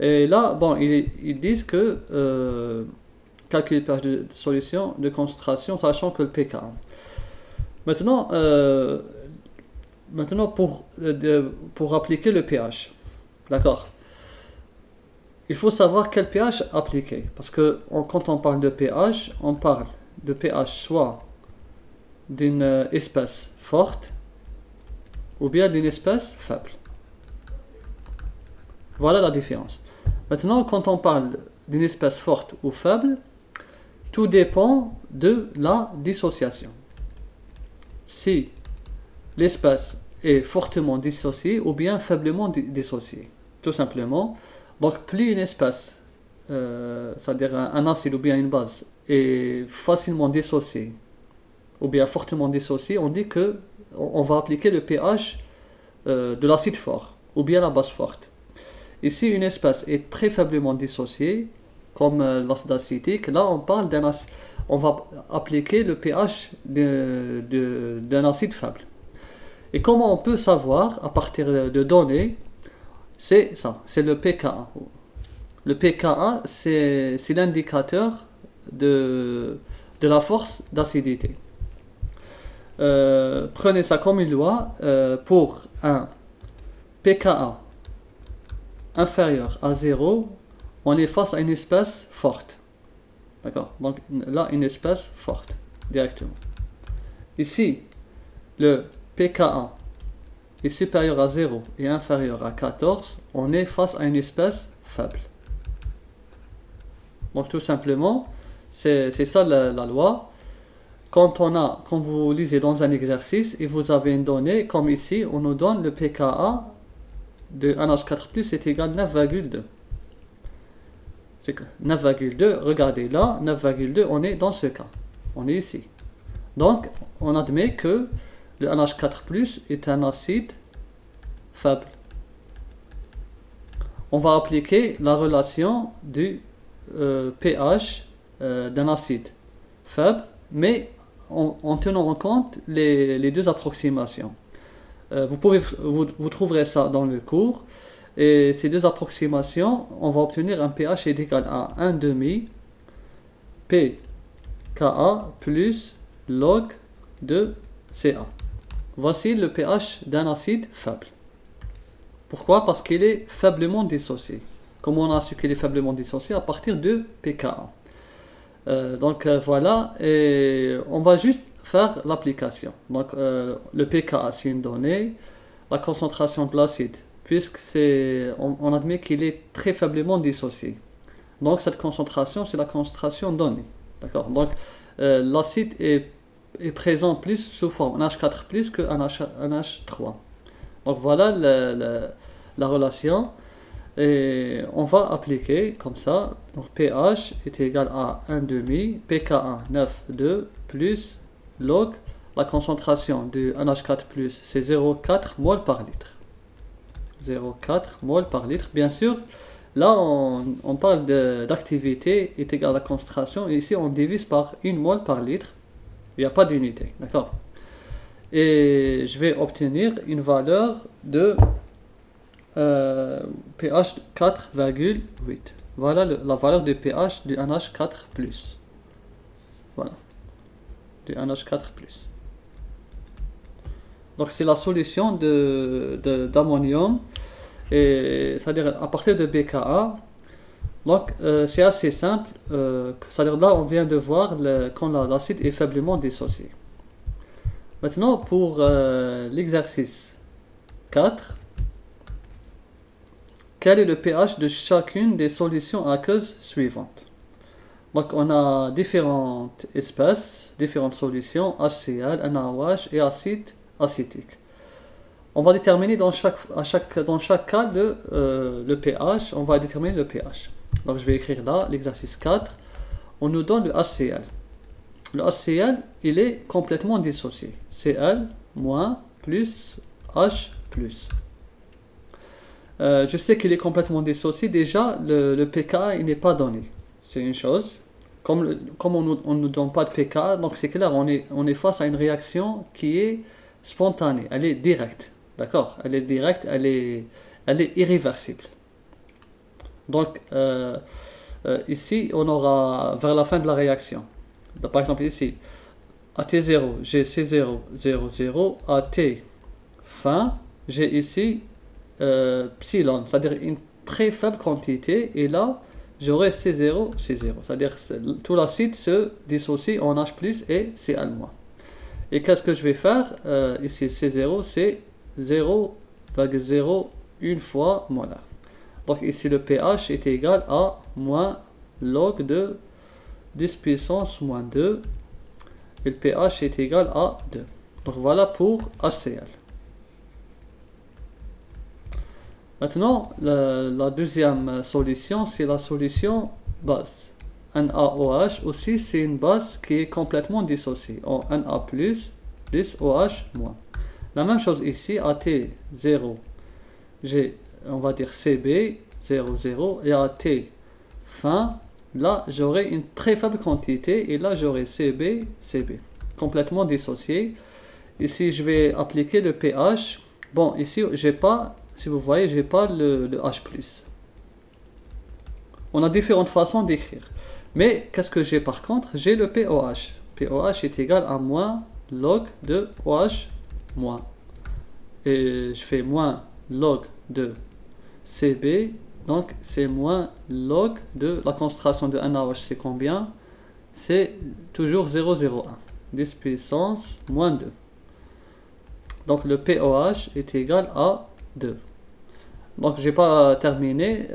Et là, bon, ils disent que calculer le pH de solution de concentration, sachant que le pKa. Maintenant, pour appliquer le pH, d'accord, il faut savoir quel pH appliquer. Parce que quand on parle de pH, on parle de pH soit d'une espèce forte ou bien d'une espèce faible. Voilà la différence. Maintenant, quand on parle d'une espèce forte ou faible, tout dépend de la dissociation. Si l'espèce est fortement dissociée ou bien faiblement dissociée, tout simplement. Donc, plus une espèce, c'est-à-dire un acide ou bien une base, est facilement dissociée ou bien fortement dissociée, on dit que on va appliquer le pH de l'acide fort ou bien la base forte. Ici, une espèce est très faiblement dissociée, comme l'acide acétique. Là, on va appliquer le pH d'un acide faible. Et comment on peut savoir, à partir de données, c'est ça, c'est le pKa. Le pKa, c'est l'indicateur de la force d'acidité. Prenez ça comme une loi. Pour un pKa inférieur à 0, on est face à une espèce forte. D'accord? Donc là, une espèce forte, directement. Ici, le pKa est supérieur à 0 et inférieur à 14, on est face à une espèce faible. Donc tout simplement, c'est ça la loi. Quand vous lisez dans un exercice et vous avez une donnée, comme ici, on nous donne le pKa de NH4+ est égal à 9,2. C'est 9,2, regardez là, 9,2, on est dans ce cas. On est ici. Donc, on admet que le NH4+ est un acide faible. On va appliquer la relation du pH d'un acide faible, mais en tenant en compte les deux approximations. Vous trouverez ça dans le cours. Et ces deux approximations, on va obtenir un pH est égal à 1,5 pKa plus log de Ca. Voici le pH d'un acide faible. Pourquoi? Parce qu'il est faiblement dissocié. Comment on a su qu'il est faiblement dissocié? À partir de pKa. Voilà, et on va juste faire l'application. Donc le pKa c'est une donnée, la concentration de l'acide, puisque on admet qu'il est très faiblement dissocié. Donc cette concentration c'est la concentration donnée. D'accord? Donc l'acide est présent plus sous forme NH4+ que NH3. Donc voilà la relation. Et on va appliquer comme ça. Donc pH est égal à 1,5 pKa 9,2 plus log la concentration du NH4+ c'est 0,4 mol par litre. 0,4 mol par litre. Bien sûr, là on parle d'activité est égal à la concentration. Et ici on divise par 1 mol par litre. Il n'y a pas d'unité. D'accord? Et je vais obtenir une valeur de pH 4,8. Voilà la valeur du pH du NH4+. Voilà. Du NH4+. Donc c'est la solution d'ammonium. C'est-à-dire à partir de pKa. Donc c'est assez simple. C'est-à-dire là on vient de voir quand l'acide est faiblement dissocié. Maintenant pour l'exercice 4. Quel est le pH de chacune des solutions aqueuses suivantes? Donc on a différentes espèces, différentes solutions, HCl, NaOH et acide acétique. On va déterminer dans chaque cas le pH, on va déterminer le pH. Donc je vais écrire là l'exercice 4. On nous donne le HCl. Le HCl, il est complètement dissocié. Cl moins plus H plus. Je sais qu'il est complètement dissocié. Déjà, le pKa, il n'est pas donné. C'est une chose. Comme on ne nous donne pas de pKa, donc c'est clair, on est face à une réaction qui est spontanée. Elle est directe. D'accord? Elle est directe, elle est irréversible. Donc, ici, on aura vers la fin de la réaction. Donc, par exemple, ici, à T0, j'ai C0, 0, 0. À T fin, j'ai ici psilon, c'est-à-dire une très faible quantité. Et là, j'aurai C0, C0. C'est-à-dire que tout l'acide se dissocie en H+, et Cl-. Et qu'est-ce que je vais faire? Ici, C0, c'est 0,01 fois molar. Donc ici, le pH est égal à moins log de 10 puissance moins 2. Et le pH est égal à 2. Donc voilà pour HCl. Maintenant, la deuxième solution, c'est la solution base. NaOH aussi, c'est une base qui est complètement dissociée en Na+, plus OH-. La même chose ici, à T0, j'ai, on va dire Cb, 0, 0, et à T fin, là, j'aurai une très faible quantité, et là, j'aurai Cb, Cb, complètement dissocié. Ici, je vais appliquer le pH. Bon, ici, j'ai pas, si vous voyez, j'ai pas le H+. On a différentes façons d'écrire. Mais, qu'est-ce que j'ai par contre? J'ai le pOH. pOH est égal à moins log de OH-. Et je fais moins log de Cb. Donc, c'est moins log de la concentration de NaOH, c'est combien? C'est toujours 0,01. 10 puissance moins 2. Donc, le pOH est égal à 2. Donc, je n'ai pas terminé.